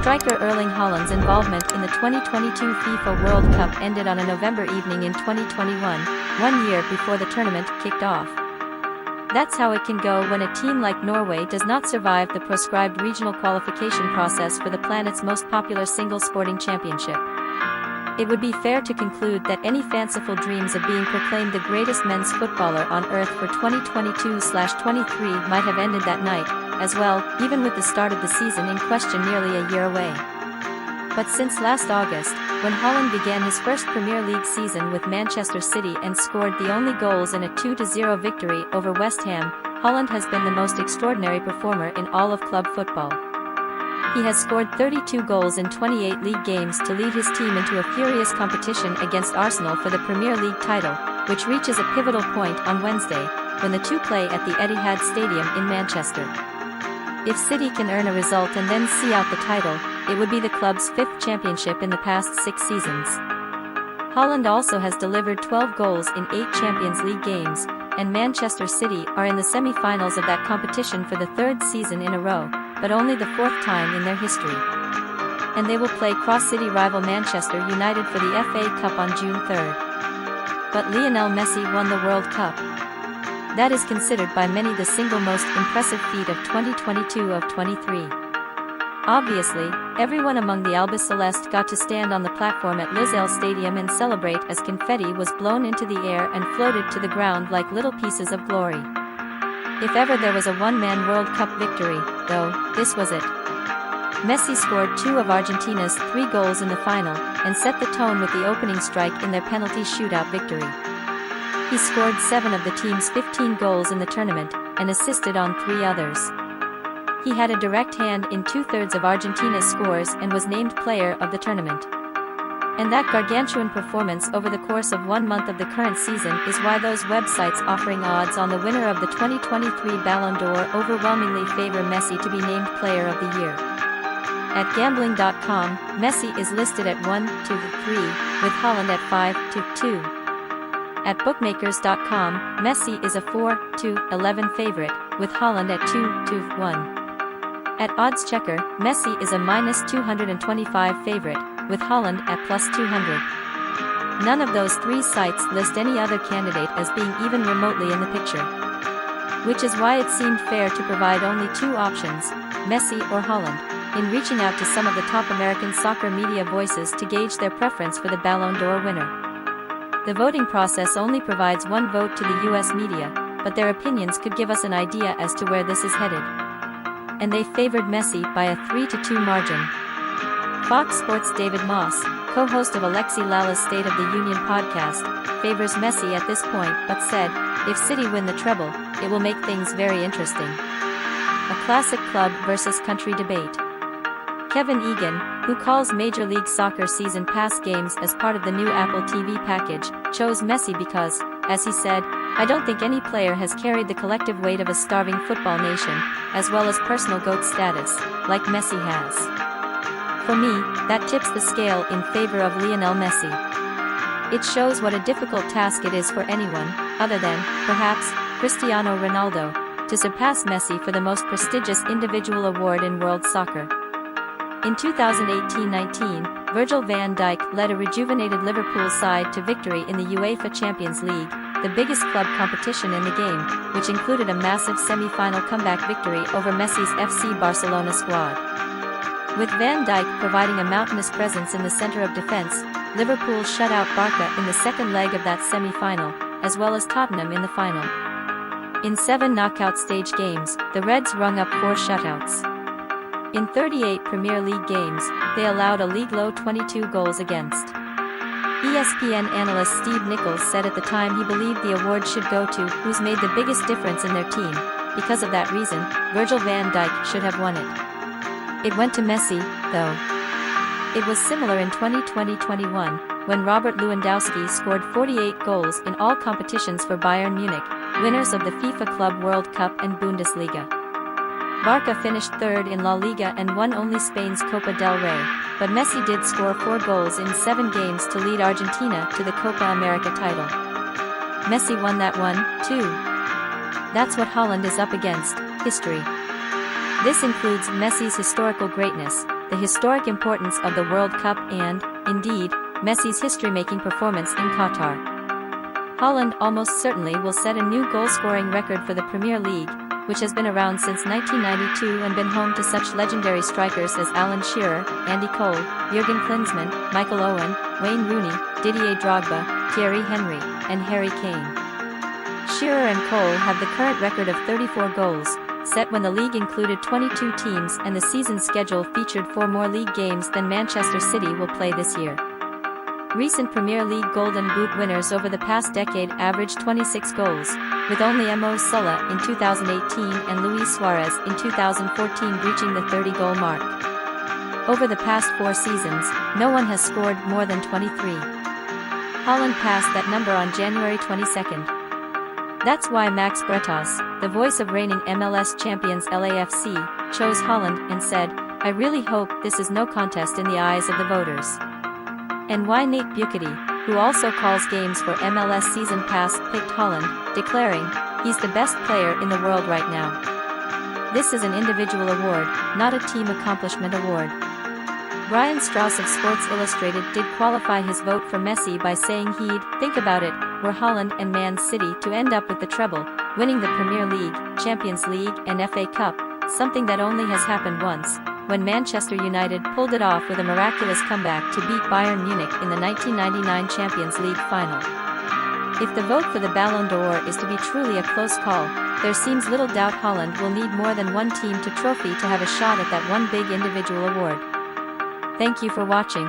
Striker Erling Haaland's involvement in the 2022 FIFA World Cup ended on a November evening in 2021, 1 year before the tournament kicked off. That's how it can go when a team like Norway does not survive the proscribed regional qualification process for the planet's most popular single sporting championship. It would be fair to conclude that any fanciful dreams of being proclaimed the greatest men's footballer on earth for 2022/23 might have ended that night, as well, even with the start of the season in question nearly a year away. But since last August, when Haaland began his first Premier League season with Manchester City and scored the only goals in a 2-0 victory over West Ham, Haaland has been the most extraordinary performer in all of club football. He has scored 32 goals in 28 league games to lead his team into a furious competition against Arsenal for the Premier League title, which reaches a pivotal point on Wednesday, when the two play at the Etihad Stadium in Manchester. If City can earn a result and then see out the title, it would be the club's fifth championship in the past 6 seasons. Haaland also has delivered 12 goals in 8 Champions League games, and Manchester City are in the semi-finals of that competition for the 3rd season in a row, but only the 4th time in their history. And they will play cross-city rival Manchester United for the FA Cup on June 3rd. But Lionel Messi won the World Cup. That is considered by many the single most impressive feat of 2022/23. Obviously, everyone among the Albiceleste got to stand on the platform at Lusail Stadium and celebrate as confetti was blown into the air and floated to the ground like little pieces of glory. If ever there was a one-man World Cup victory, though, this was it. Messi scored 2 of Argentina's 3 goals in the final, and set the tone with the opening strike in their penalty shootout victory. He scored 7 of the team's 15 goals in the tournament, and assisted on 3 others. He had a direct hand in 2/3 of Argentina's scores and was named player of the tournament. And that gargantuan performance over the course of 1 month of the current season is why those websites offering odds on the winner of the 2023 Ballon d'Or overwhelmingly favor Messi to be named Player of the Year. At gambling.com, Messi is listed at 1-3, with Haaland at 5-2. At bookmakers.com, Messi is a 4-11 favorite, with Haaland at 2-1. At OddsChecker, Messi is a -225 favorite, with Haaland at +200. None of those 3 sites list any other candidate as being even remotely in the picture. Which is why it seemed fair to provide only 2 options, Messi or Haaland, in reaching out to some of the top American soccer media voices to gauge their preference for the Ballon d'Or winner. The voting process only provides 1 vote to the US media, but their opinions could give us an idea as to where this is headed. And they favored Messi by a 3-2 margin. Fox Sports' David Moss, co-host of Alexi Lala's State of the Union podcast, favors Messi at this point but said, if City win the treble, it will make things very interesting. A classic club versus country debate. Kevin Egan, who calls Major League Soccer season pass games as part of the new Apple TV package, chose Messi because, as he said, I don't think any player has carried the collective weight of a starving football nation, as well as personal GOAT status, like Messi has. For me, that tips the scale in favor of Lionel Messi. It shows what a difficult task it is for anyone, other than, perhaps, Cristiano Ronaldo, to surpass Messi for the most prestigious individual award in world soccer. In 2018-19, Virgil van Dijk led a rejuvenated Liverpool side to victory in the UEFA Champions League, the biggest club competition in the game, which included a massive semi-final comeback victory over Messi's FC Barcelona squad. With Van Dijk providing a mountainous presence in the center of defense, Liverpool shut out Barca in the second leg of that semi-final, as well as Tottenham in the final. In 7 knockout stage games, the Reds rung up 4 shutouts. In 38 Premier League games, they allowed a league-low 22 goals against. ESPN analyst Steve Nichols said at the time he believed the award should go to who's made the biggest difference in their team. Because of that reason, Virgil van Dijk should have won it. It went to Messi, though. It was similar in 2020-21, when Robert Lewandowski scored 48 goals in all competitions for Bayern Munich, winners of the FIFA Club World Cup and Bundesliga. Barca finished 3rd in La Liga and won only Spain's Copa del Rey, but Messi did score 4 goals in 7 games to lead Argentina to the Copa America title. Messi won that one, too. That's what Haaland is up against, history. This includes Messi's historical greatness, the historic importance of the World Cup and, indeed, Messi's history-making performance in Qatar. Haaland almost certainly will set a new goal-scoring record for the Premier League, which has been around since 1992 and been home to such legendary strikers as Alan Shearer, Andy Cole, Jurgen Klinsmann, Michael Owen, Wayne Rooney, Didier Drogba, Thierry Henry, and Harry Kane. Shearer and Cole have the current record of 34 goals, set when the league included 22 teams and the season schedule featured 4 more league games than Manchester City will play this year. Recent Premier League Golden Boot winners over the past decade averaged 26 goals, with only Mo Salah in 2018 and Luis Suarez in 2014 reaching the 30-goal mark. Over the past 4 seasons, no one has scored more than 23. Haaland passed that number on January 22. That's why Max Bretos, the voice of reigning MLS champions LAFC, chose Haaland and said, "I really hope this is no contest in the eyes of the voters." And why Nate Bucati, who also calls games for MLS Season Pass, picked Haaland, declaring, "He's the best player in the world right now. This is an individual award, not a team accomplishment award." Brian Strauss of Sports Illustrated did qualify his vote for Messi by saying he'd, think about it, were Haaland and Man City to end up with the treble, winning the Premier League, Champions League and FA Cup, something that only has happened once, when Manchester United pulled it off with a miraculous comeback to beat Bayern Munich in the 1999 Champions League final. If the vote for the Ballon d'Or is to be truly a close call, there seems little doubt Haaland will need more than one team to trophy to have a shot at that one big individual award. Thank you for watching.